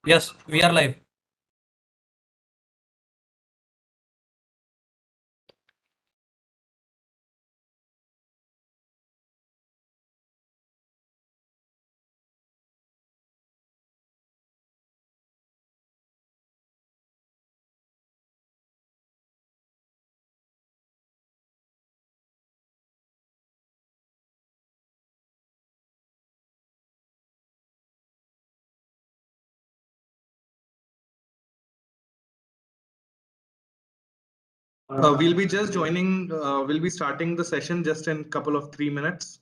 Yes, we are live. We'll be just joining, we'll be starting the session just in a couple of 3 minutes.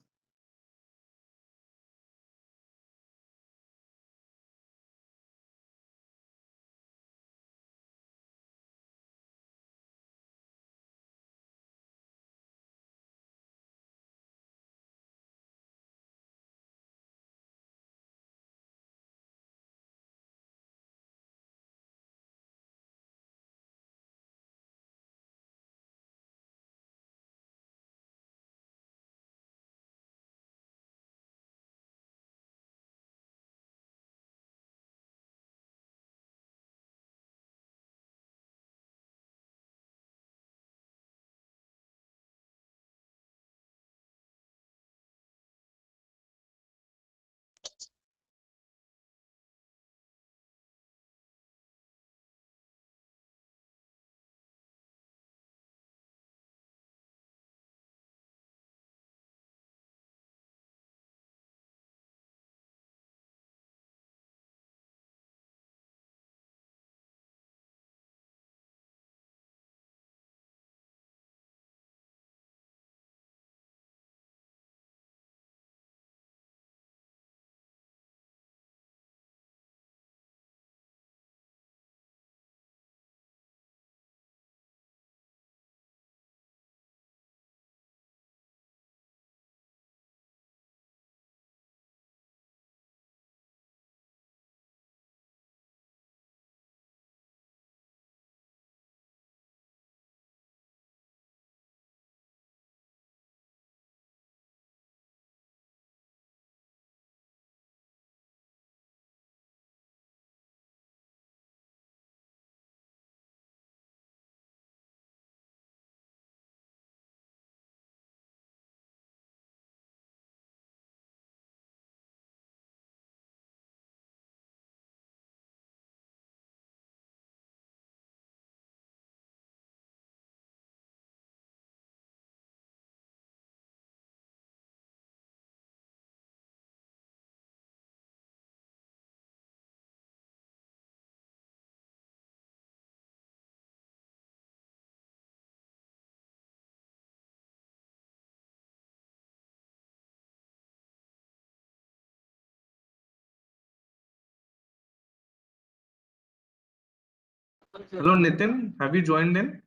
Hello, Nitin. Have you joined in?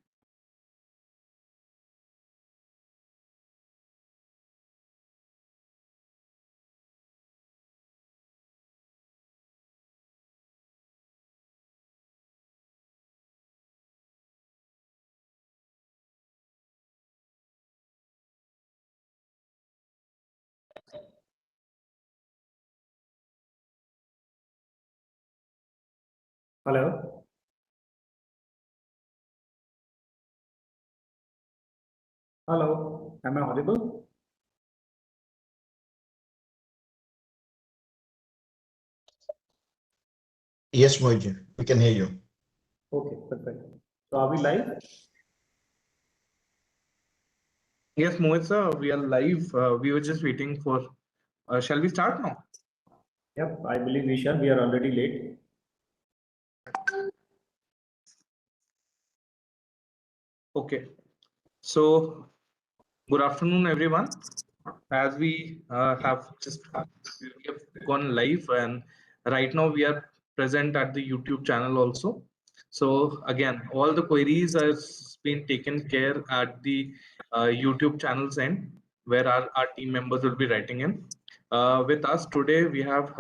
Hello. Hello. Am I audible? Yes, Mohit, we can hear you. Okay, perfect. So are we live? Yes, Mohit sir, we are live. We were just waiting for. Shall we start now? Yep, I believe we shall. We are already late. Okay. So, good afternoon, everyone. As we we have gone live, and right now we are present at the YouTube channel also. So again, all the queries has been taken care at the YouTube channel's end, where our team members will be writing in. With us today, we have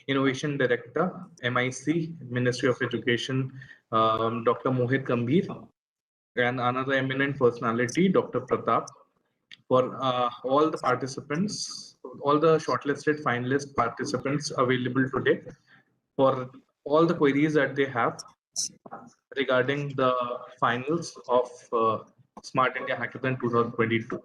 Innovation Director, MIC, Ministry of Education, Dr. Mohit Gambhir, and another eminent personality, Dr. Pratap. For all the participants, all the shortlisted finalist participants available today, for all the queries that they have regarding the finals of Smart India Hackathon 2022.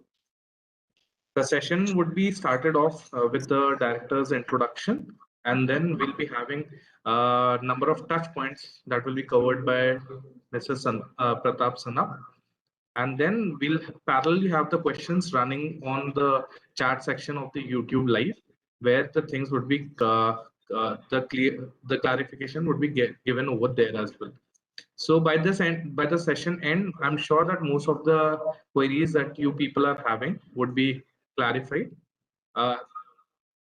The session would be started off with the director's introduction, and then we'll be having a number of touch points that will be covered by Mr. Pratap Sanap. And then we'll parallelly have the questions running on the chat section of the YouTube live, where the things would be the clarification would be given over there as well. So by the session end, I'm sure that most of the queries that you people are having would be clarified.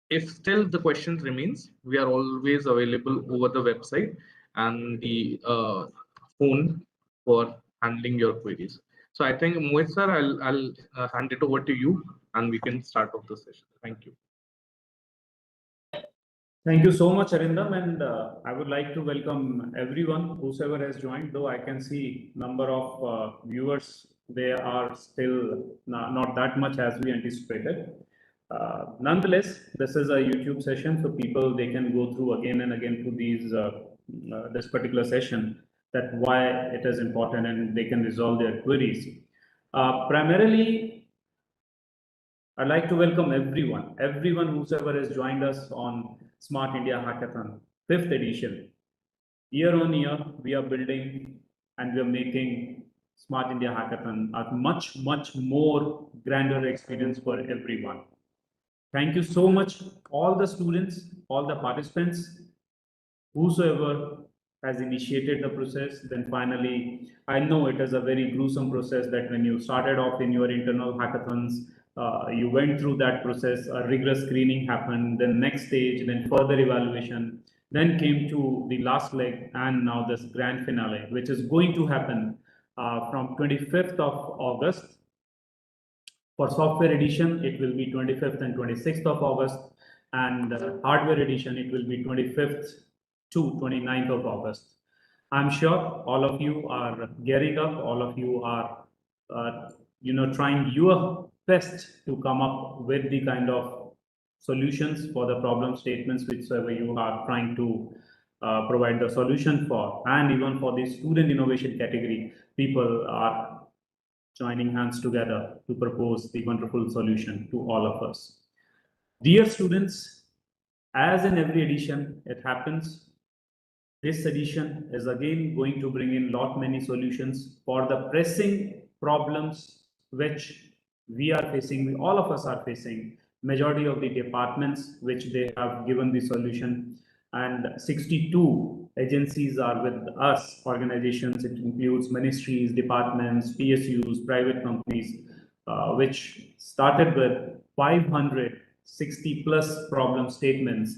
If still the question remains, we are always available over the website and the phone for handling your queries. So I think Mohit sir, I'll hand it over to you and we can start off the session. Thank you. Thank you so much, Arindam, and I would like to welcome everyone, whosoever has joined. Though I can see number of viewers, they are still not that much as we anticipated. Nonetheless, this is a YouTube session, so people they can go through again and again through these this particular session, that why it is important, and they can resolve their queries. Primarily, I'd like to welcome everyone whosoever has joined us on Smart India Hackathon, 5th edition. Year on year, we are building and we are making Smart India Hackathon a much more grander experience for everyone. Thank you so much, all the students, all the participants, whosoever has initiated the process. Then finally, I know it is a very gruesome process that when you started off in your internal hackathons, you went through that process, a rigorous screening happened, then next stage, then further evaluation, then came to the last leg, and now this grand finale, which is going to happen from 25th of August. For software edition, it will be 25th and 26th of August, and hardware edition, it will be 25th to 29th of August. I'm sure all of you are gearing up, all of you are trying your best to come up with the kind of solutions for the problem statements whichever you are trying to provide the solution for. And even for the student innovation category, people are joining hands together to propose the wonderful solution to all of us. Dear students, as in every edition, it happens. This edition is again going to bring in many solutions for the pressing problems which we are facing, all of us are facing, majority of the departments which they have given the solution, and 62 agencies are with us, organizations. It includes ministries, departments, PSUs, private companies, which started with 560 plus problem statements.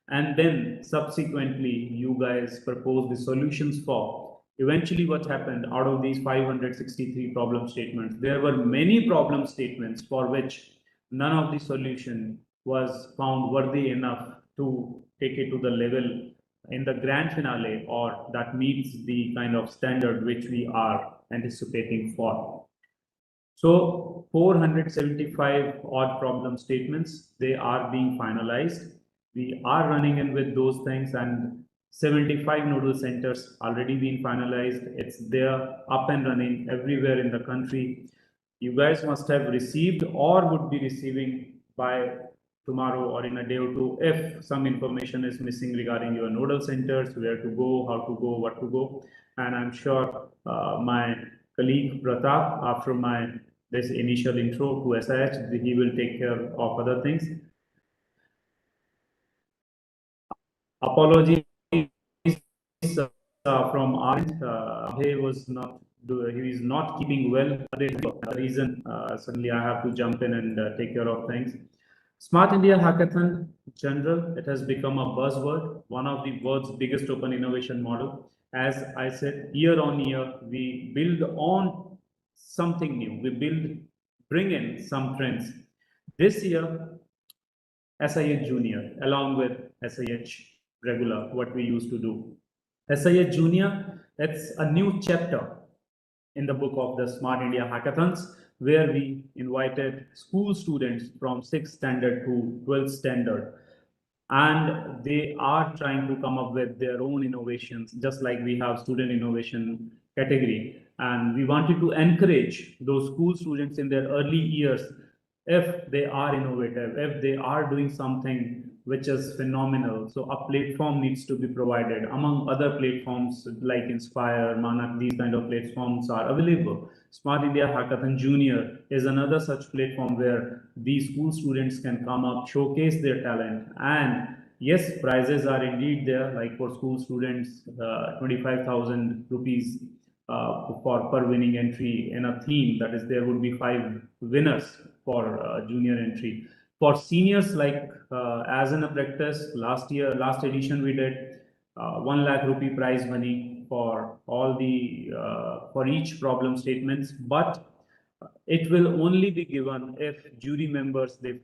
And then subsequently, you guys proposed the solutions for. Eventually, what happened out of these 563 problem statements, there were many problem statements for which none of the solution was found worthy enough to take it to the level in the grand finale, or that meets the kind of standard which we are anticipating for. So 475 odd problem statements, they are being finalized. We are running in with those things, and 75 nodal centers already been finalized. It's there, up and running everywhere in the country. You guys must have received or would be receiving by tomorrow or in a day or two if some information is missing regarding your nodal centers, where to go, how to go, what to go. And I'm sure my colleague Pratap, after this initial intro to SIH, he will take care of other things. Apologies from our end. Abhay was not. He is not keeping well. The reason suddenly I have to jump in and take care of things. Smart India Hackathon general, it has become a buzzword, one of the world's biggest open innovation model. As I said, year on year, we build on something new. We bring in some trends. This year, SIH Junior, along with SIH regular, what we used to do. SIH Junior, it's a new chapter in the book of the Smart India Hackathons, where we invited school students from 6th standard to 12th standard. and they are trying to come up with their own innovations, just like we have student innovation category. And we wanted to encourage those school students in their early years, if they are innovative, if they are doing something which is phenomenal. So a platform needs to be provided. Among other platforms like Inspire, Manak, these kind of platforms are available. Smart India Hackathon Junior is another such platform where these school students can come up, showcase their talent. And yes, prizes are indeed there, like for school students, 25,000 rupees for per winning entry in a theme. That is, there would be 5 winners for junior entry. For seniors, like as in a practice, last edition we did 1 lakh rupee prize money for all the for each problem statements, but it will only be given if jury members, they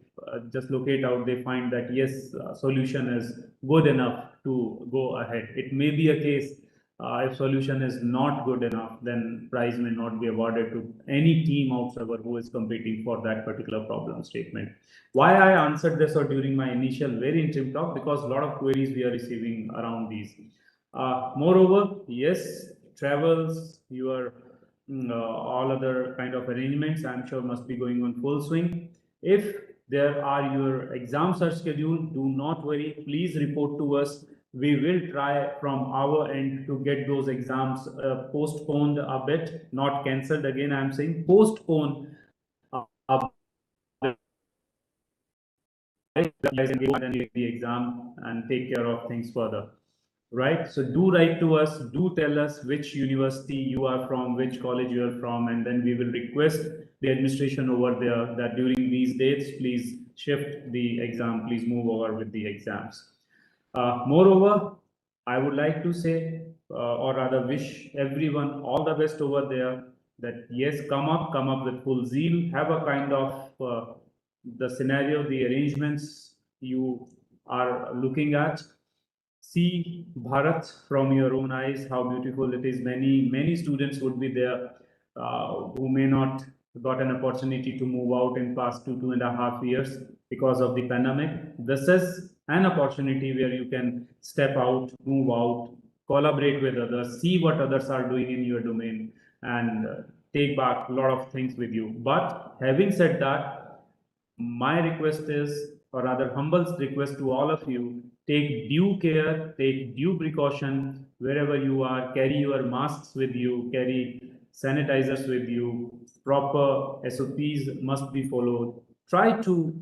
just locate out, they find that yes, solution is good enough to go ahead. It may be a case, if solution is not good enough, then prize may not be awarded to any team outsider who is competing for that particular problem statement. Why I answered this or during my initial very interim talk, because a lot of queries we are receiving around these. Moreover, yes, travels, your all other kind of arrangements, I'm sure, must be going on full swing. If there are your exams are scheduled, do not worry. Please report to us. We will try from our end to get those exams postponed a bit, not cancelled. Again, I'm saying postponed a bit, and then take the exam and take care of things further. Right, so do write to us, do tell us which university you are from, which college you are from, and then we will request the administration over there that during these dates, please shift the exam, please move over with the exams. Moreover, I would like to say, or rather wish everyone all the best over there, that yes, come up with full zeal, have a kind of the scenario, the arrangements you are looking at. See Bharat from your own eyes, how beautiful it is. Many students would be there who may not got an opportunity to move out in past 2.5 years because of the pandemic. This is an opportunity where you can step out, move out, collaborate with others, see what others are doing in your domain, and take back a lot of things with you. But having said that, my request is, or rather humble request to all of you, take due care, take due precaution wherever you are, carry your masks with you, carry sanitizers with you, proper SOPs must be followed. Try to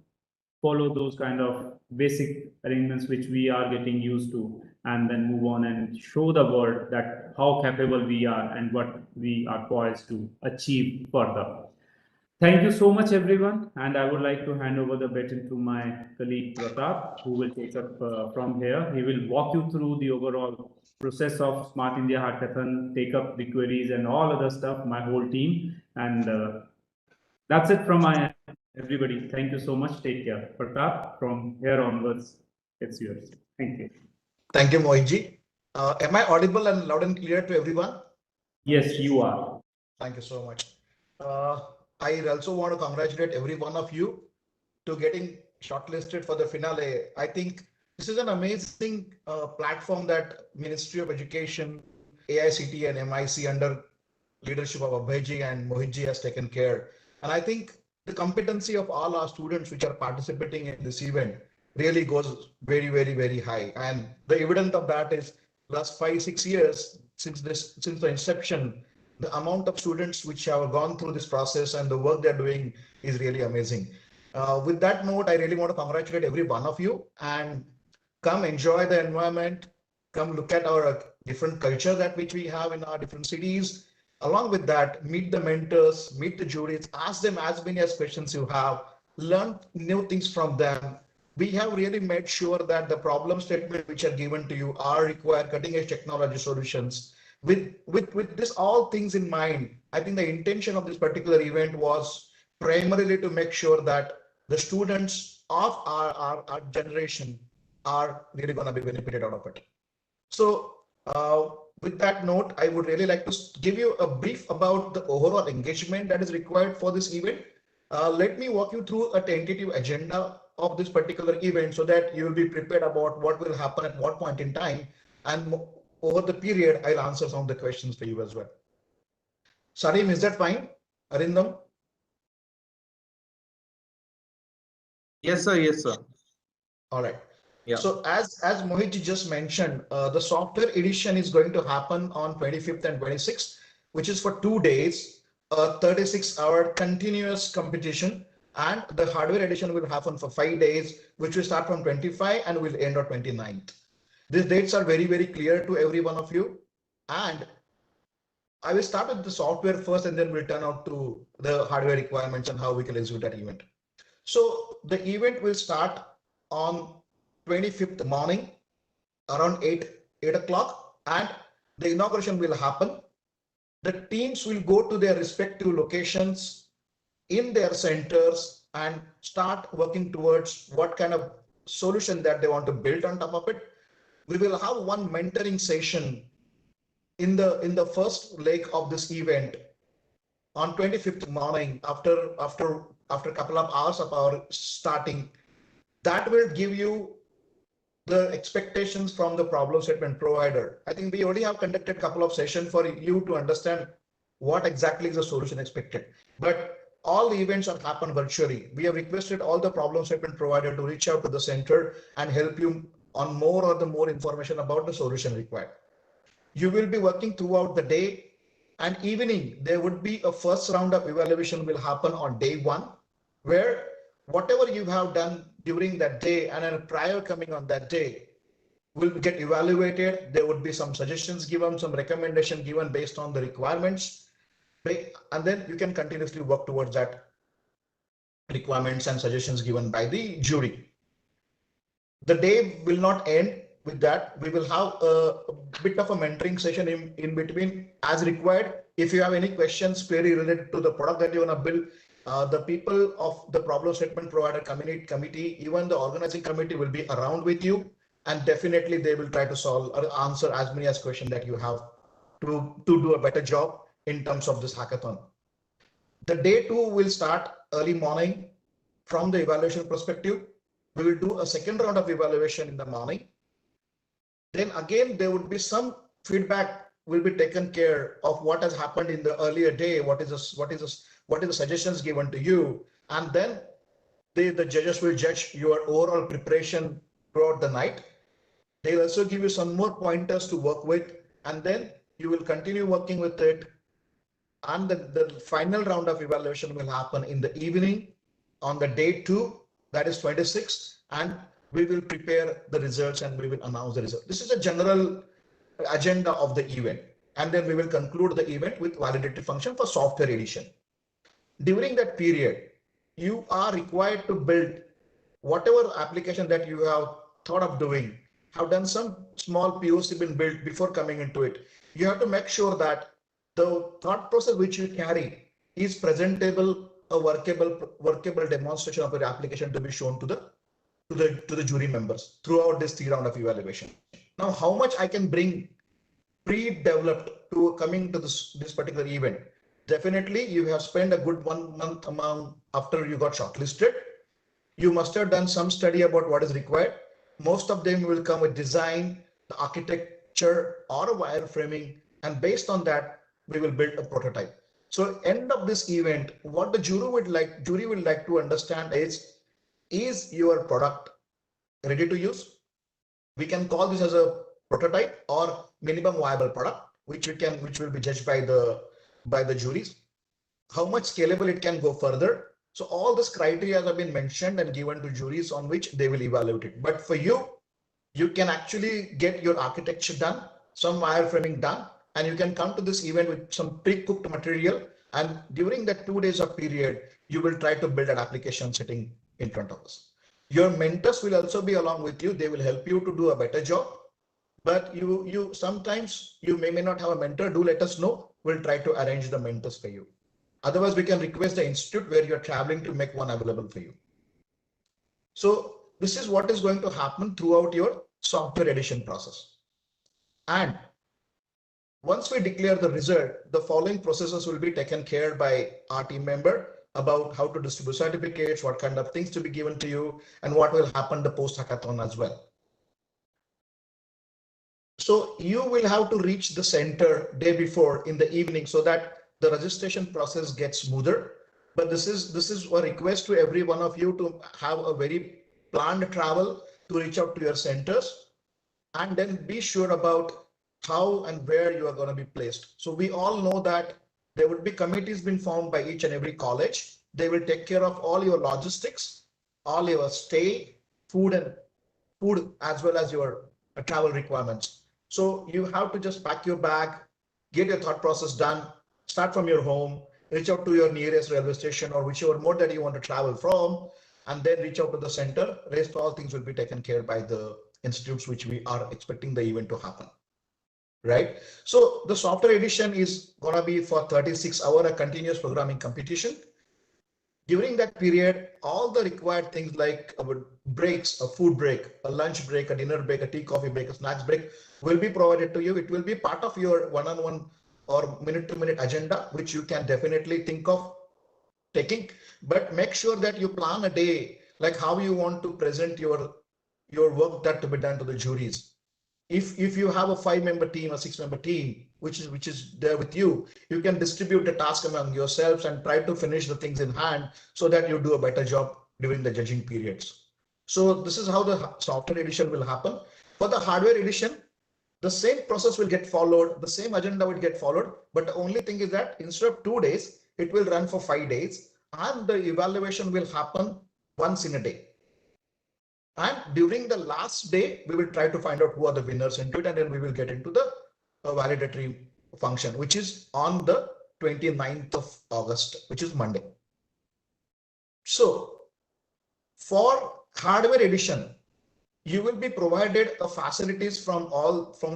follow those kind of basic arrangements which we are getting used to, and then move on and show the world that how capable we are and what we are poised to achieve further. Thank you so much, everyone. And I would like to hand over the baton to my colleague Pratap, who will take up from here. He will walk you through the overall process of Smart India Hackathon, take up the queries and all other stuff, my whole team. And that's it from my end, everybody. Thank you so much. Take care. Pratap, from here onwards, it's yours. Thank you. Thank you, Mohit. Am I audible and loud and clear to everyone? Yes, you are. Thank you so much. I also want to congratulate every one of you to getting shortlisted for the finale. I think this is an amazing platform that Ministry of Education, AICT and MIC under leadership of Abhay Jere and Mohit Ji has taken care. And I think the competency of all our students which are participating in this event really goes very, very, very high. And the evidence of that is last 5-6 years since the inception, the amount of students which have gone through this process and the work they're doing is really amazing. With that note, I really want to congratulate every one of you and come enjoy the environment, come look at our different culture that which we have in our different cities. Along with that, meet the mentors, meet the juries, ask them as many as questions you have, learn new things from them. We have really made sure that the problem statement which are given to you are required cutting edge technology solutions. With this all things in mind, I think the intention of this particular event was primarily to make sure that the students of our generation are really going to be benefited out of it. So with that note, I would really like to give you a brief about the overall engagement that is required for this event. Let me walk you through a tentative agenda of this particular event so that you will be prepared about what will happen at what point in time. And over the period, I'll answer some of the questions for you as well. Sarim, is that fine? Arindam? Yes, sir. Yes, sir. All right. Yeah. So as Mohit just mentioned, the software edition is going to happen on 25th and 26th, which is for 2 days, a 36-hour continuous competition. And the hardware edition will happen for 5 days, which will start from 25 and will end on 29th. These dates are very, very clear to every one of you. And I will start with the software first, and then we'll turn out to the hardware requirements and how we can execute that event. So the event will start on 25th morning around 8 o'clock, and the inauguration will happen. The teams will go to their respective locations in their centers and start working towards what kind of solution that they want to build on top of it. We will have one mentoring session in the first leg of this event on 25th morning after a couple of hours of our starting. That will give you the expectations from the problem statement provider. I think we already have conducted a couple of sessions for you to understand what exactly is the solution expected. But all the events are happen virtually. We have requested all the problem statement provider to reach out to the center and help you on more information about the solution required. You will be working throughout the day and evening. There would be a first round of evaluation will happen on day 1, where whatever you have done during that day and then prior coming on that day will get evaluated. There would be some suggestions given, some recommendation given based on the requirements, and then you can continuously work towards that requirements and suggestions given by the jury. The day will not end with that. We will have a bit of a mentoring session in between as required. If you have any questions query related to the product that you want to build, the people of the problem statement provider committee, even the organizing committee will be around with you, and definitely they will try to solve or answer as many as questions that you have to do a better job in terms of this hackathon. The day 2 will start early morning. From the evaluation perspective, we will do a second round of evaluation in the morning. Then again, there would be some feedback will be taken care of what has happened in the earlier day, what is the suggestions given to you, and then the judges will judge your overall preparation throughout the night. They'll also give you some more pointers to work with, and then you will continue working with it. And the final round of evaluation will happen in the evening on the day 2, that is 26th, and we will prepare the results and we will announce the result. This is a general agenda of the event, and then we will conclude the event with validated function for software edition. During that period, you are required to build whatever application that you have thought of doing, have done some small POC been built before coming into it. You have to make sure that the thought process which you carry is presentable, a workable demonstration of your application to be shown to the jury members throughout this 3 round of evaluation. Now, how much I can bring pre-developed to coming to this particular event? Definitely, you have spent a good 1 month amount after you got shortlisted. You must have done some study about what is required. Most of them will come with design, the architecture, or a wireframing, and based on that, we will build a prototype. So, end of this event, what the jury would like to understand is your product ready to use? We can call this as a prototype or minimum viable product, which will be judged by the juries. How much scalable it can go further. So all these criteria have been mentioned and given to juries on which they will evaluate it. But for you can actually get your architecture done, some wireframing done, and you can come to this event with some pre-cooked material. And during that 2 days of period, you will try to build an application sitting in front of us. Your mentors will also be along with you. They will help you to do a better job. But you sometimes you may not have a mentor. Do let us know. We'll try to arrange the mentors for you. Otherwise, we can request the institute where you're traveling to make one available for you. So this is what is going to happen throughout your software edition process. And once we declare the result, the following processes will be taken care by our team member. about how to distribute certificates, what kind of things to be given to you, and what will happen the post hackathon as well. So you will have to reach the center day before in the evening so that the registration process gets smoother. But this is a request to every one of you to have a very planned travel to reach out to your centers, and then be sure about how and where you are going to be placed. So we all know that there would be committees being formed by each and every college. They will take care of all your logistics, all your stay, food as well as your travel requirements. So you have to just pack your bag, get your thought process done, start from your home, reach out to your nearest railway station or whichever mode that you want to travel from, and then reach out to the center. Rest all things will be taken care by the institutes which we are expecting the event to happen. Right. So the software edition is going to be for 36-hour a continuous programming competition. During that period, all the required things like breaks, a food break, a lunch break, a dinner break, a tea, coffee break, a snacks break will be provided to you. It will be part of your one-on-one or minute-to-minute agenda, which you can definitely think of taking. But make sure that you plan a day, like how you want to present your work that to be done to the juries. If you have a 5-member team, a 6-member team, which is there with you, you can distribute the task among yourselves and try to finish the things in hand so that you do a better job during the judging periods. So this is how the software edition will happen. For the hardware edition, the same process will get followed, the same agenda will get followed, but the only thing is that instead of 2 days, it will run for 5 days, and the evaluation will happen once in a day. And during the last day, we will try to find out who are the winners into it, and then we will get into the validatory function, which is on the 29th of August, which is Monday. So for hardware edition, you will be provided facilities from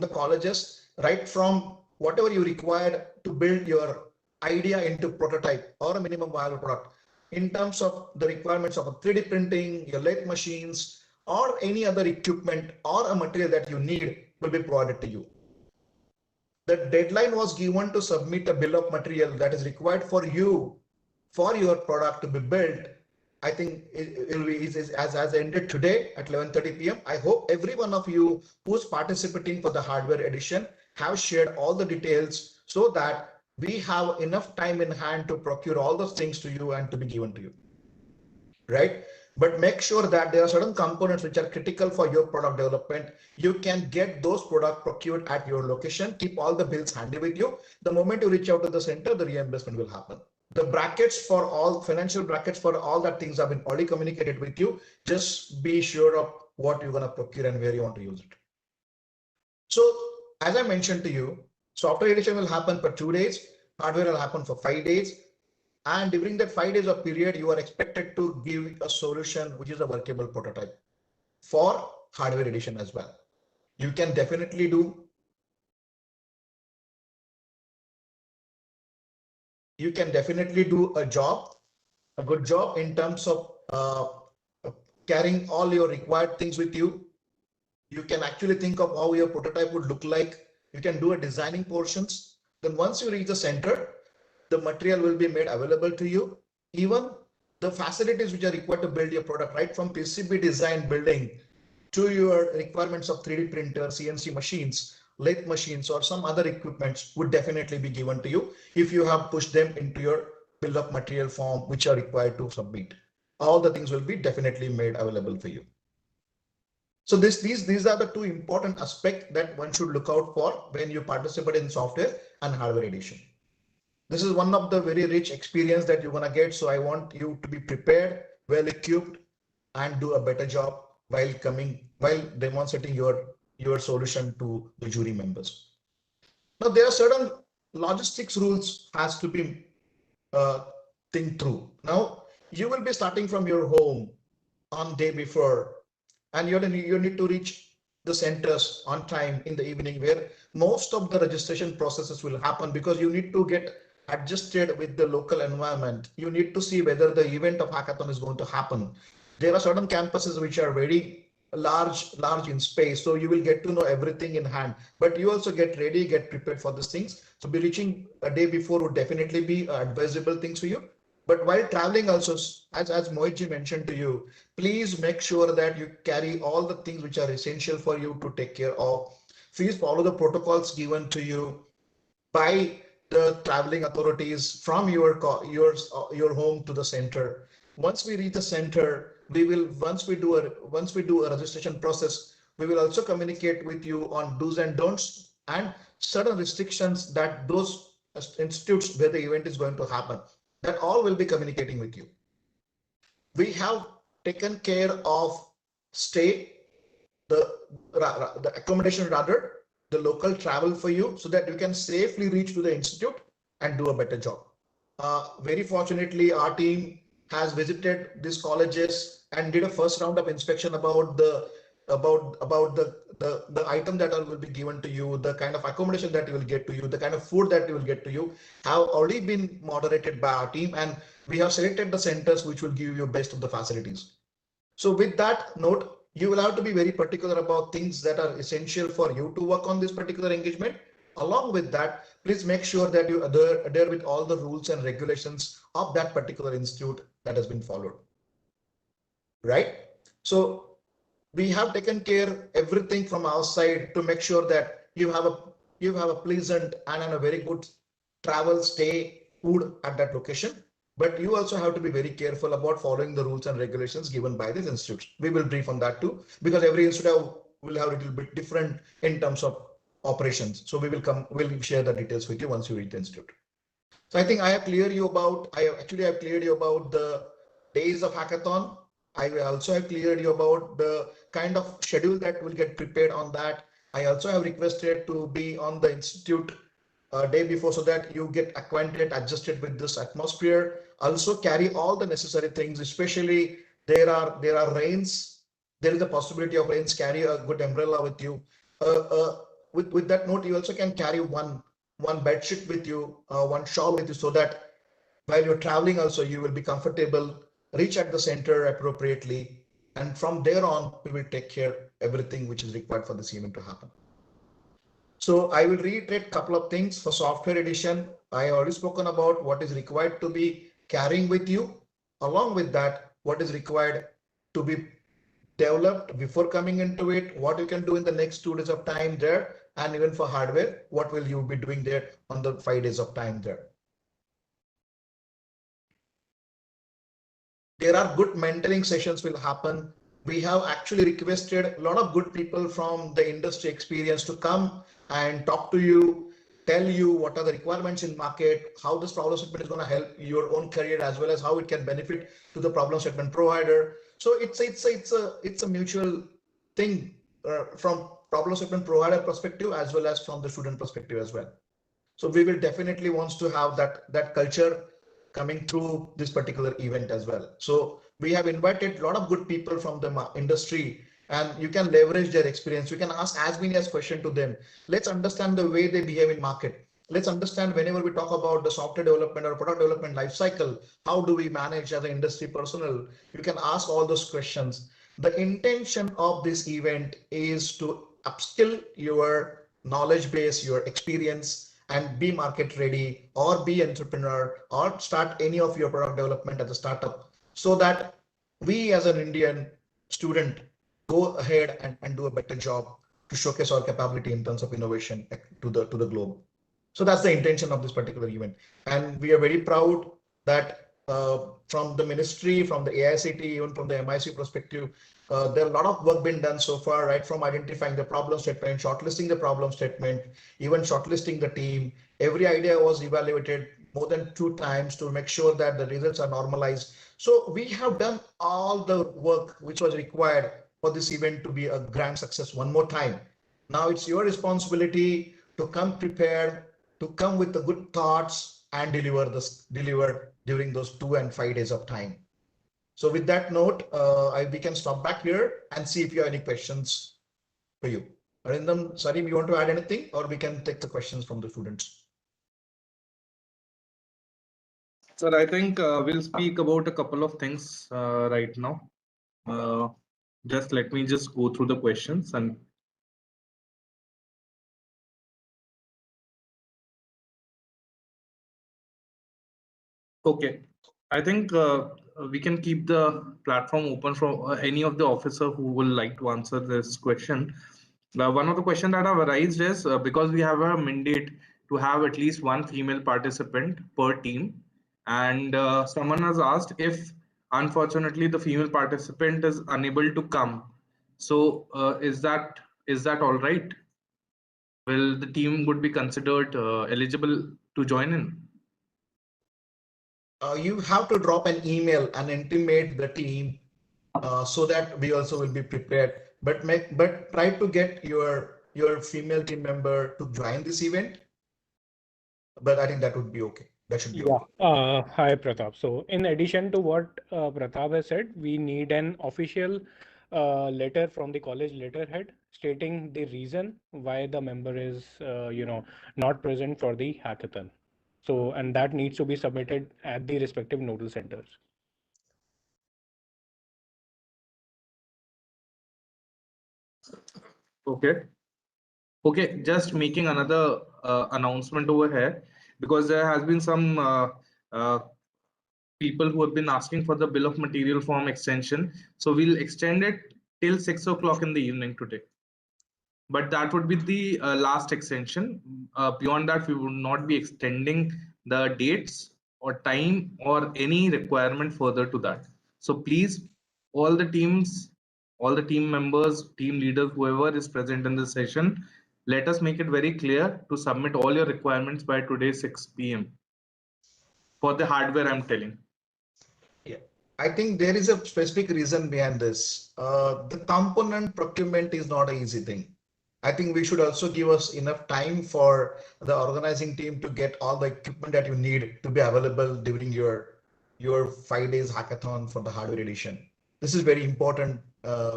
the colleges, right from whatever you require to build your idea into prototype or a minimum viable product, in terms of the requirements of a 3D printing, your lathe machines, or any other equipment or a material that you need will be provided to you. The deadline was given to submit a bill of material that is required for you for your product to be built. I think it will be as ended today at 11:30 p.m. I hope every one of you who's participating for the hardware edition have shared all the details so that we have enough time in hand to procure all those things to you and to be given to you. Right? But make sure that there are certain components which are critical for your product development. You can get those products procured at your location. Keep all the bills handy with you. The moment you reach out to the center, the reimbursement will happen. The brackets for all financial brackets for all that things have been already communicated with you. Just be sure of what you're going to procure and where you want to use it. So as I mentioned to you, software edition will happen for 2 days. Hardware will happen for 5 days. And during that 5 days of period, you are expected to give a solution which is a workable prototype for hardware edition as well. You can definitely do a good job in terms of carrying all your required things with you. You can actually think of how your prototype would look like. You can do a designing portions. Then once you reach the center, the material will be made available to you. Even the facilities which are required to build your product, right from PCB design building to your requirements of 3D printer, CNC machines, lathe machines, or some other equipments would definitely be given to you if you have pushed them into your bill of material form, which are required to submit. All the things will be definitely made available for you. So these are the two important aspects that one should look out for when you participate in software and hardware edition. This is one of the very rich experience that you're going to get. So I want you to be prepared, well equipped, and do a better job while demonstrating your solution to the jury members. Now there are certain logistics rules has to be think through. Now you will be starting from your home on day before, and you need to reach the centers on time in the evening, where most of the registration processes will happen, because you need to get adjusted with the local environment. You need to see whether the event of hackathon is going to happen. There are certain campuses which are very large in space, so you will get to know everything in hand, but you also get ready, get prepared for these things. So be reaching a day before would definitely be advisable things for you. But while traveling also, as Mohit ji mentioned to you, please make sure that you carry all the things which are essential for you to take care of. Please follow the protocols given to you by the traveling authorities from your home to the center. Once we reach the center, we will once we do a registration process, we will also communicate with you on do's and don'ts and certain restrictions that those institutes where the event is going to happen, that all will be communicating with you. We have taken care of stay, the accommodation rather, the local travel for you so that you can safely reach to the institute and do a better job. Very fortunately, our team has visited these colleges and did a first round of inspection about the item that will be given to you, the kind of accommodation that you will get to you, the kind of food that you will get to you, have already been moderated by our team, and we have selected the centers which will give you best of the facilities. So with that note, you will have to be very particular about things that are essential for you to work on this particular engagement. Along with that, please make sure that you adhere with all the rules and regulations of that particular institute that has been followed. Right? So we have taken care everything from our side to make sure that you have a pleasant and a very good travel, stay, food at that location. But you also have to be very careful about following the rules and regulations given by these institutes. We will brief on that too, because every institute will have a little bit different in terms of operations. So we'll share the details with you once you reach the institute. So I think I have cleared you about, I have cleared you about the days of hackathon. I also have cleared you about the kind of schedule that will get prepared on that. I also have requested to be on the institute day before so that you get acquainted, adjusted with this atmosphere. Also carry all the necessary things, especially there are rains. There is a possibility of rains. Carry a good umbrella with you. With that note, you also can carry one bed sheet with you, one shawl with you, so that while you're traveling also you will be comfortable, reach at the center appropriately, and from there on we will take care everything which is required for this event to happen. So I will reiterate a couple of things. For software edition, I already spoken about what is required to be carrying with you. Along with that, what is required to be developed before coming into it, what you can do in the next 2 days of time there, and even for hardware, what will you be doing there on the 5 days of time there. There are good mentoring sessions will happen. We have actually requested a lot of good people from the industry experience to come and talk to you, tell you what are the requirements in market, how this problem statement is going to help your own career, as well as how it can benefit to the problem statement provider. So it's a mutual thing from problem statement provider perspective as well as from the student perspective as well. So we will definitely wants to have that culture coming through this particular event as well. So we have invited a lot of good people from the industry, and you can leverage their experience. You can ask as many as questions to them. Let's understand the way they behave in market. Let's understand whenever we talk about the software development or product development life cycle, how do we manage as an industry personnel? You can ask all those questions. The intention of this event is to upskill your knowledge base, your experience, and be market ready or be entrepreneur or start any of your product development as a startup, so that we as an Indian student go ahead and do a better job to showcase our capability in terms of innovation to the globe. So that's the intention of this particular event, and we are very proud that from the ministry, from the AICT, even from the MIC perspective, there are a lot of work been done so far, right from identifying the problem statement, shortlisting the problem statement, even shortlisting the team. Every idea was evaluated more than 2 times to make sure that the results are normalized. So we have done all the work which was required for this event to be a grand success one more time. Now it's your responsibility to come prepared, to come with the good thoughts and deliver during those 2 and 5 days of time. So with that note, we can stop back here and see if you have any questions for you. Arindam, Sarim, you want to add anything, or we can take the questions from the students? Sir, I think we'll speak about a couple of things right now. Just let me just go through the questions and okay. I think we can keep the platform open for any of the officer who would like to answer this question. One of the questions that have arisen is because we have a mandate to have at least one female participant per team, and someone has asked if unfortunately the female participant is unable to come. So is that all right? Will the team would be considered eligible to join in? You have to drop an email and intimate the team so that we also will be prepared. But try to get your female team member to join this event. But I think that would be okay. That should be okay. Hi Pratap. So in addition to what Pratap has said, we need an official letter from the college letterhead stating the reason why the member is, not present for the hackathon. So, and that needs to be submitted at the respective nodal centers. Okay. Okay, just making another announcement over here because there has been some uh, people who have been asking for the bill of material form extension. So we'll extend it till 6 o'clock in the evening today. But that would be the last extension. Beyond that, we would not be extending the dates or time or any requirement further to that. So please, all the teams, all the team members, team leaders, whoever is present in the session, let us make it very clear to submit all your requirements by today 6 p.m. for the hardware I'm telling. Yeah, I think there is a specific reason behind this. The component procurement is not an easy thing. I think we should also give us enough time for the organizing team to get all the equipment that you need to be available during your 5 days hackathon for the hardware edition. This is very important,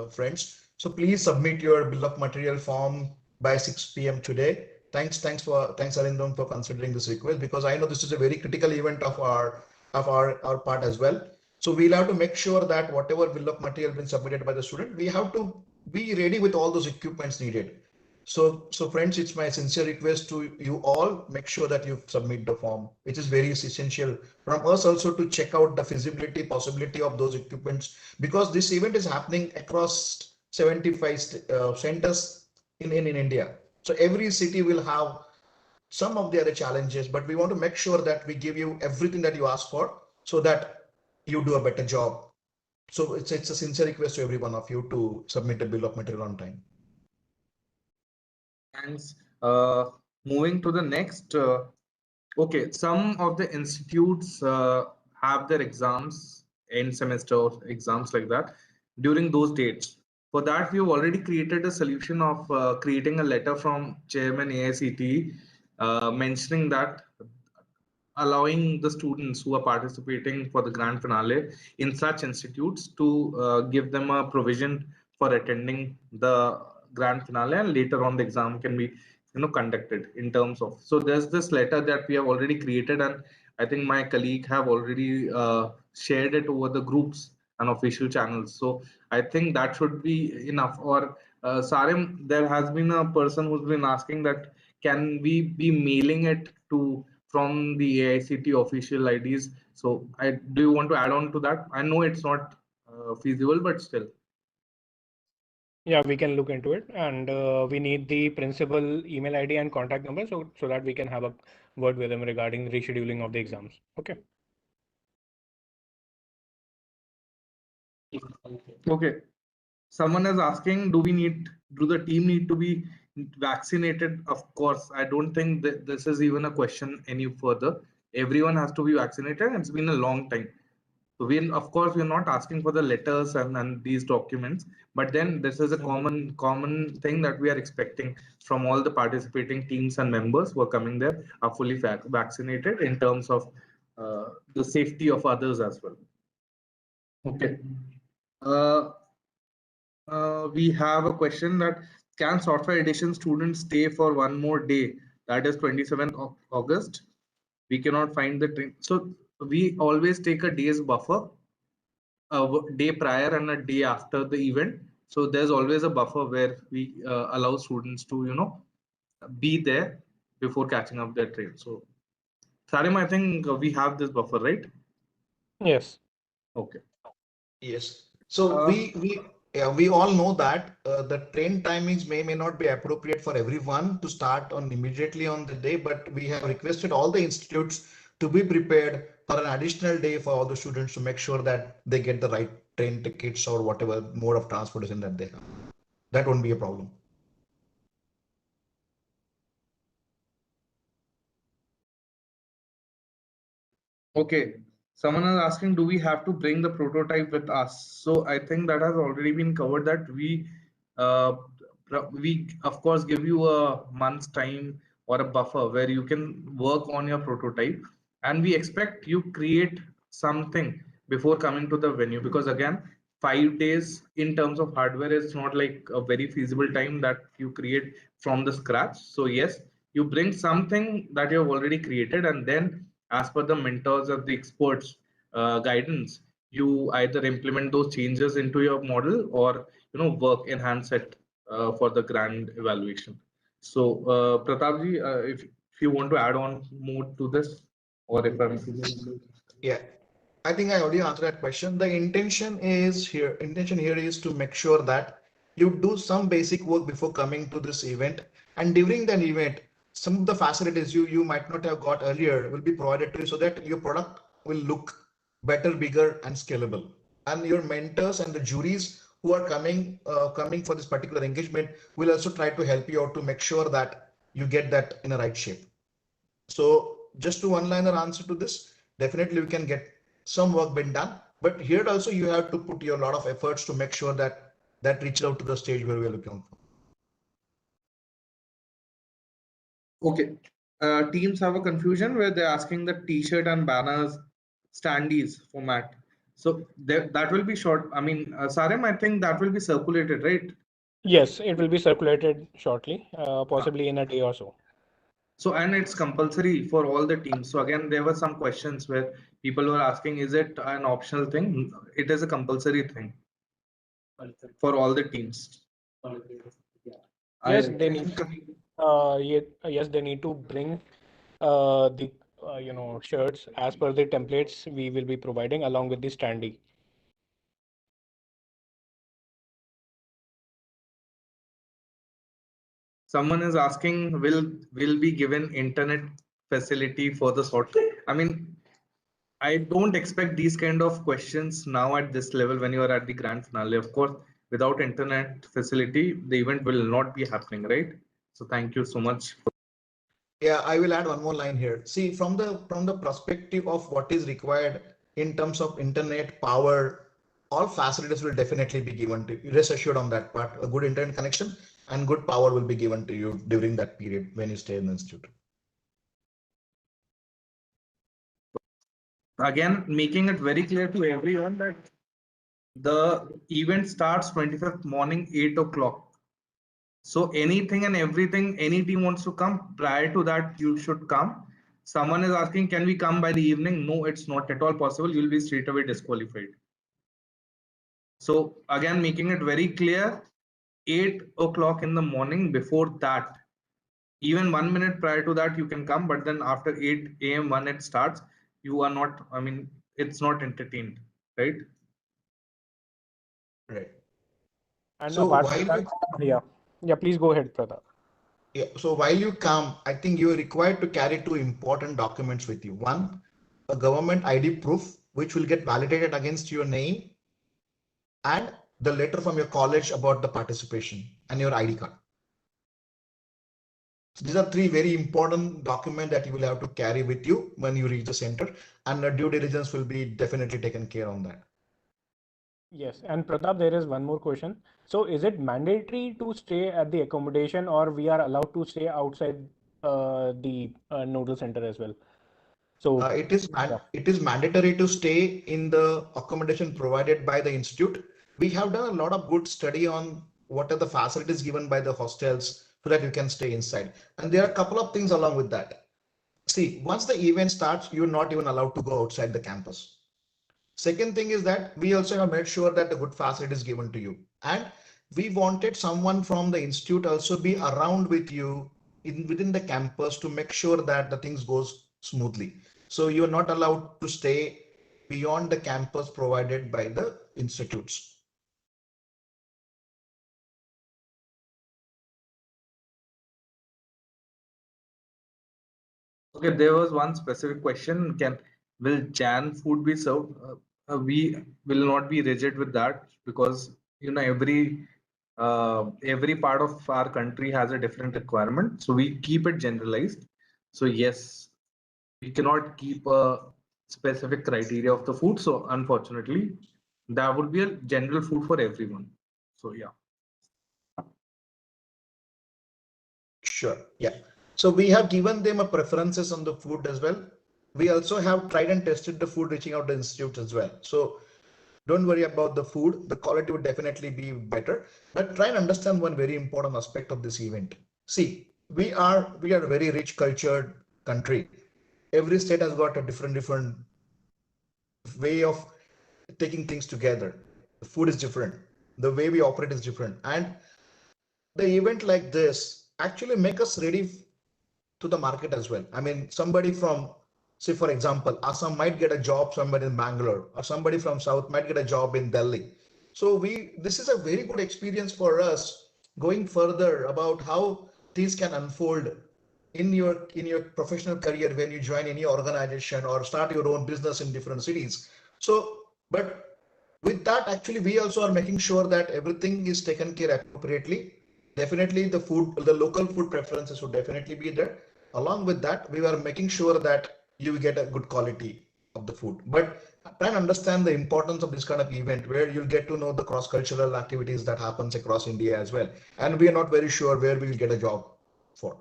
friends. So please submit your bill of material form by 6 p.m. today. Thanks Arindam for considering this request because I know this is a very critical event of our part as well. So we'll have to make sure that whatever bill of material been submitted by the student, we have to be ready with all those equipments needed. So friends, it's my sincere request to you all, make sure that you submit the form, which is very essential from us also to check out the feasibility, possibility of those equipments, because this event is happening across 75 centers in India. So every city will have some of the other challenges, but we want to make sure that we give you everything that you ask for so that you do a better job. So it's a sincere request to every one of you to submit a bill of material on time. Thanks. Moving to the next. Okay, some of the institutes have their exams, end semester exams like that during those dates. For that, we've already created a solution of creating a letter from Chairman AICTE mentioning that allowing the students who are participating for the grand finale in such institutes to give them a provision for attending the grand finale, and later on the exam can be conducted in terms of. So there's this letter that we have already created, and I think my colleague have already shared it over the groups and official channels. So I think that should be enough. Or Sarim, there has been a person who's been asking that can we be mailing it to from the AICT official IDs. So do you want to add on to that? I know it's not feasible, but still. Yeah, we can look into it, and we need the principal email ID and contact number so that we can have a word with them regarding rescheduling of the exams. Okay. Okay. Someone is asking, do the team need to be vaccinated? Of course, I don't think that this is even a question any further. Everyone has to be vaccinated. It's been a long time. So of course, we're not asking for the letters and these documents, but then this is a common thing that we are expecting from all the participating teams and members who are coming there are fully vaccinated in terms of the safety of others as well. Okay. We have a question that can software edition students stay for one more day? That is 27th of August. We cannot find the train. So we always take a day's buffer, a day prior and a day after the event. So there's always a buffer where we allow students to, be there before catching up their train. So Sarim, I think we have this buffer, right? Yes. Okay. Yes. So we all know that the train timings may not be appropriate for everyone to start on immediately on the day, but we have requested all the institutes to be prepared for an additional day for all the students to make sure that they get the right train tickets or whatever mode of transportation that they have. That won't be a problem. Okay. Someone is asking, do we have to bring the prototype with us? So I think that has already been covered, that uh, we of course give you a month's time or a buffer where you can work on your prototype, and we expect you create something before coming to the venue, because again, 5 days in terms of hardware is not like a very feasible time that you create from the scratch. So yes, you bring something that you have already created, and then as per the mentors or the experts guidance, you either implement those changes into your model, or work enhance it for the grand evaluation. So Pratapji, if you want to add on more to this, or if I'm Yeah. I think I already answered that question. The intention here is to make sure that you do some basic work before coming to this event. And during that event, some of the facilities you might not have got earlier will be provided to you so that your product will look better, bigger, and scalable. And your mentors and the juries who are coming for this particular engagement will also try to help you out to make sure that you get that in the right shape. So just to one-liner answer to this, definitely we can get some work been done, but here also you have to put your lot of efforts to make sure that that reaches out to the stage where we are looking for. okay. Teams have a confusion where they're asking the t-shirt and banners standees format. So that will be short. I mean, Sarem, I think that will be circulated, right? Yes, it will be circulated shortly, possibly in a day or so. So, and it's compulsory for all the teams. So again, there were some questions where people were asking, is it an optional thing? It is a compulsory thing for all the teams. I Yes, they need think, yes, they need to bring the shirts as per the templates we will be providing along with the standee. someone is asking, will be given internet facility for the sort? I mean, I don't expect these kind of questions now at this level when you are at the grand finale. Of course, without internet facility, the event will not be happening, right? So thank you so much. Yeah, I will add one more line here. See, from the perspective of what is required in terms of internet power, all facilities will definitely be given to you. Rest assured on that part. A good internet connection and good power will be given to you during that period when you stay in the institute. Again, making it very clear to everyone that the event starts 25th morning 8 o'clock. So anything and everything, any team wants to come, prior to that, you should come. Someone is asking, can we come by the evening? No, it's not at all possible. You'll be straight away disqualified. So again, making it very clear, 8 o'clock in the morning, before that, even 1 minute prior to that, you can come, but then after 8 a.m. when it starts, you are not, I mean, it's not entertained, right? Right. And So apart while from that, you yeah, please go ahead, Pratap. Yeah, so while you come, I think you are required to carry two important documents with you. One, a government ID proof, which will get validated against your name, and the letter from your college about the participation and your ID card. So these are three very important documents that you will have to carry with you when you reach the center, and the due diligence will be definitely taken care on that. Yes, and Pratap, there is one more question. So, is it mandatory to stay at the accommodation, or we are allowed to stay outside the nodal center as well? So, yeah. It is mandatory to stay in the accommodation provided by the institute. We have done a lot of good study on what are the facilities given by the hostels so that you can stay inside. And there are a couple of things along with that. See, once the event starts, you're not even allowed to go outside the campus. Second thing is that we also have made sure that the good facility is given to you. And we wanted someone from the institute also be around with you within the campus to make sure that the things goes smoothly. So you're not allowed to stay beyond the campus provided by the institutes. Okay, there was one specific question. Will Jan food be served? We will not be rigid with that because every part of our country has a different requirement. So we keep it generalized. So yes, we cannot keep a specific criteria of the food. So unfortunately, that would be a general food for everyone. So yeah. Sure. Yeah. So we have given them a preferences on the food as well. We also have tried and tested the food reaching out to institutes as well. So don't worry about the food. The quality would definitely be better. But try and understand one very important aspect of this event. See, we are a very rich cultured country. Every state has got a different way of taking things together. The food is different. The way we operate is different. And the event like this actually make us ready to the market as well. I mean, somebody from, say, for example, Assam might get a job somewhere in Bangalore, or somebody from South might get a job in Delhi. So this is a very good experience for us going further about how things can unfold in your professional career when you join any organization or start your own business in different cities. So, but with that, actually, we also are making sure that everything is taken care appropriately. Definitely, the local food preferences would definitely be there. Along with that, we are making sure that you get a good quality of the food. But try and understand the importance of this kind of event where you'll get to know the cross-cultural activities that happens across India as well. And we are not very sure where we will get a job for,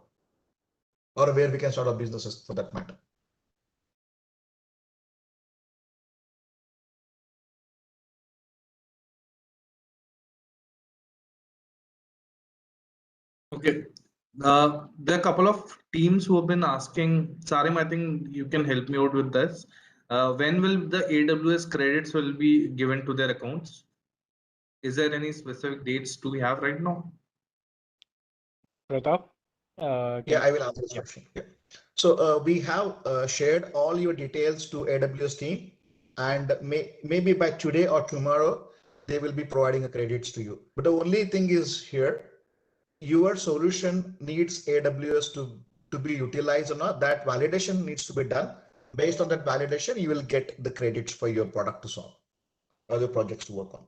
or where we can start our businesses for that matter. Okay. There are a couple of teams who have been asking, Sarim, I think you can help me out with this. When will the AWS credits will be given to their accounts? Is there any specific dates do we have right now? Pratap? Yeah, I will answer this question. Yeah. So we have shared all your details to AWS team, and maybe by today or tomorrow, they will be providing the credits to you. But the only thing is here, your solution needs AWS to be utilized or not. That validation needs to be done. Based on that validation, you will get the credits for your product to solve or the projects to work on.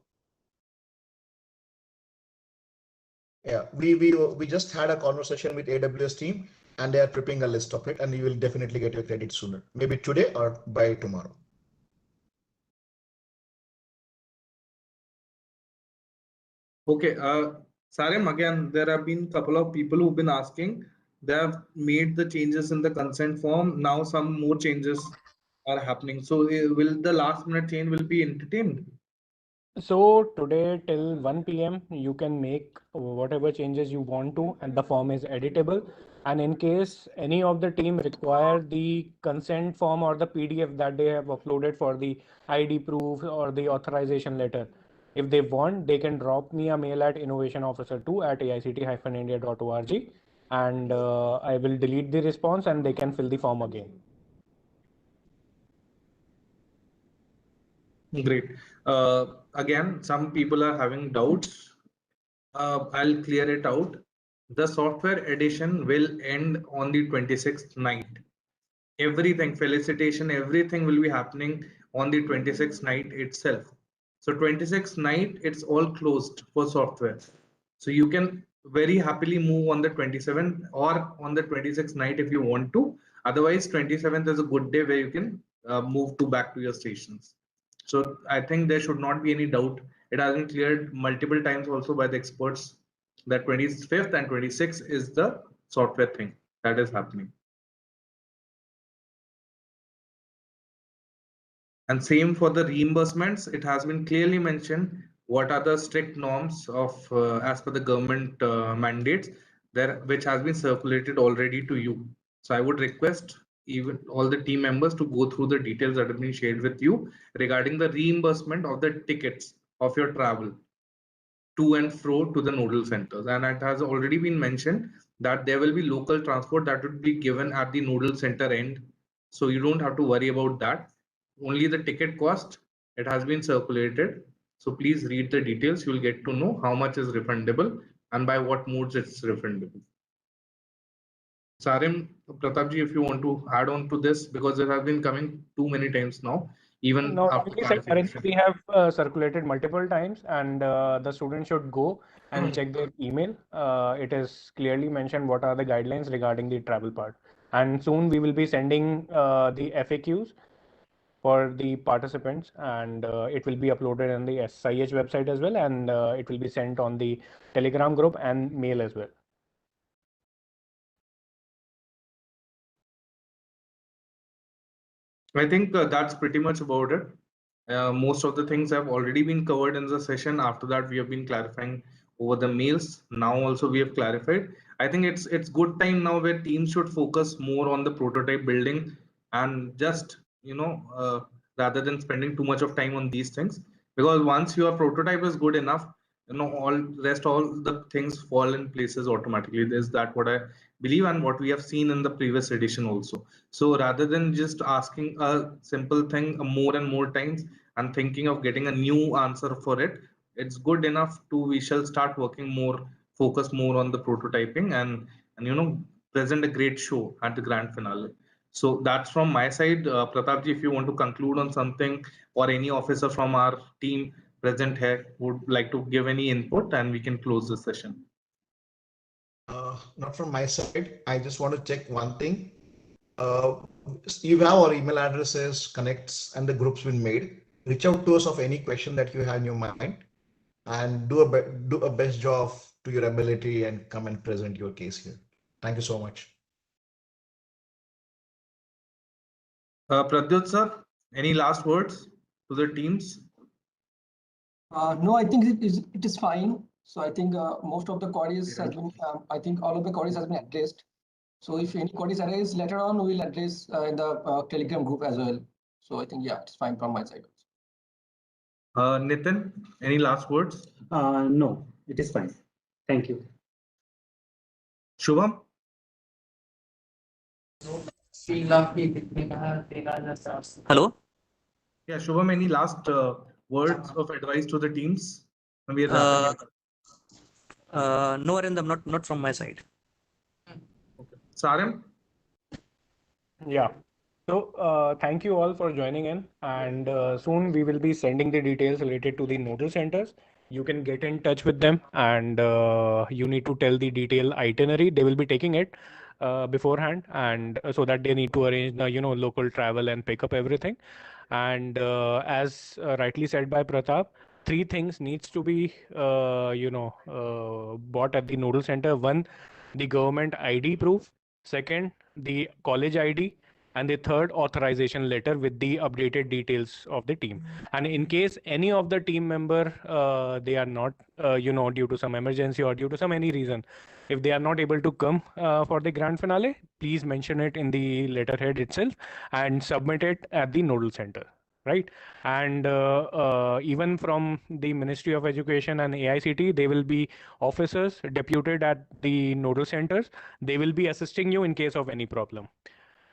Yeah, we just had a conversation with AWS team, and they are preparing a list of it, and you will definitely get your credit sooner, maybe today or by tomorrow. Okay, Sarim, again, there have been a couple of people who've been asking. They have made the changes in the consent form. Now some more changes are happening. So will the last minute change will be entertained? So today till 1 p.m. you can make whatever changes you want to, and the form is editable. And in case any of the team require the consent form or the PDF that they have uploaded for the ID proof or the authorization letter, if they want, they can drop me a mail at innovationofficer2@aict-india.org, and I will delete the response and they can fill the form again. Great. Again, some people are having doubts. I'll clear it out. The software edition will end on the 26th night. Everything, felicitation, everything will be happening on the 26th night itself. So 26th night, it's all closed for software. So you can very happily move on the 27th or on the 26th night if you want to. Otherwise, 27th is a good day where you can move to back to your stations. So I think there should not be any doubt. It has been cleared multiple times also by the experts that 25th and 26th is the software thing that is happening. And same for the reimbursements. It has been clearly mentioned what are the strict norms of as per the government mandates there, which has been circulated already to you. So I would request even all the team members to go through the details that have been shared with you regarding the reimbursement of the tickets of your travel to and fro to the nodal centers. And it has already been mentioned that there will be local transport that would be given at the nodal center end. So you don't have to worry about that. only the ticket cost. It has been circulated. So please read the details. You will get to know how much is refundable and by what modes it's refundable. Sarim, Pratapji, if you want to add on to this, because it has been coming too many times now, even No, after like I said, clarification. we have circulated multiple times, and the student should go and check their email. It is clearly mentioned what are the guidelines regarding the travel part. And soon we will be sending the FAQs for the participants, and it will be uploaded on the SIH website as well, and it will be sent on the Telegram group and mail as well. I think that's pretty much about it. Most of the things have already been covered in the session. After that, we have been clarifying over the mails. Now also we have clarified. I think it's good time now where teams should focus more on the prototype building and just rather than spending too much of time on these things, because once your prototype is good enough, all the things fall in places automatically. Is that what I believe and what we have seen in the previous edition also. So rather than just asking a simple thing more and more times and thinking of getting a new answer for it, it's good enough to we shall start working more, focus more on the prototyping and present a great show at the grand finale. So that's from my side. Pratapji, if you want to conclude on something, or any officer from our team present here would like to give any input, and we can close the session. Not from my side. I just want to check one thing. You have our email addresses, connects, and the group's been made. Reach out to us of any question that you have in your mind, and do a best job to your ability and come and present your case here. Thank you so much. Pradyut sir, any last words to the teams? No, I think it is fine. So I think most of the queries has been, I think all of the queries has been addressed. So if any queries arise later on, we will address in the Telegram group as well. So I think, yeah, it's fine from my side. Nitin, any last words? No, it is fine. Thank you. Shubham? Hello? Yeah, Shubham, any last words of advice to the teams? We are wrapping it up. No, Arindam, not from my side. Okay. Sarim? Yeah. So thank you all for joining in, and soon we will be sending the details related to the nodal centers. You can get in touch with them, and you need to tell the detailed itinerary. They will be taking it beforehand, and so that they need to arrange the local travel and pick up everything. And as rightly said by Pratap, three things needs to be bought at the nodal center. One, the government ID proof. Second, the college ID, and the third, authorization letter with the updated details of the team. And in case any of the team member they are not due to some emergency or due to some any reason, if they are not able to come for the grand finale, please mention it in the letterhead itself and submit it at the nodal center, right? And even from the Ministry of Education and AICT, they will be officers deputed at the nodal centers. They will be assisting you in case of any problem.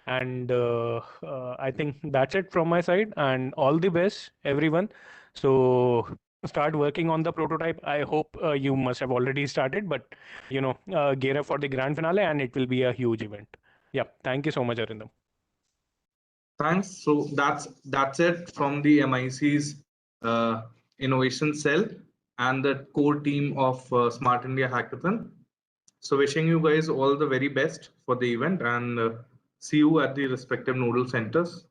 And I think that's it from my side, and all the best everyone. So start working on the prototype. I hope you must have already started, but gear up for the grand finale, and it will be a huge event. Yeah, thank you so much, Arindam. Thanks. So that's it from the MIC's innovation cell and the core team of Smart India Hackathon. So wishing you guys all the very best for the event, and see you at the respective nodal centers.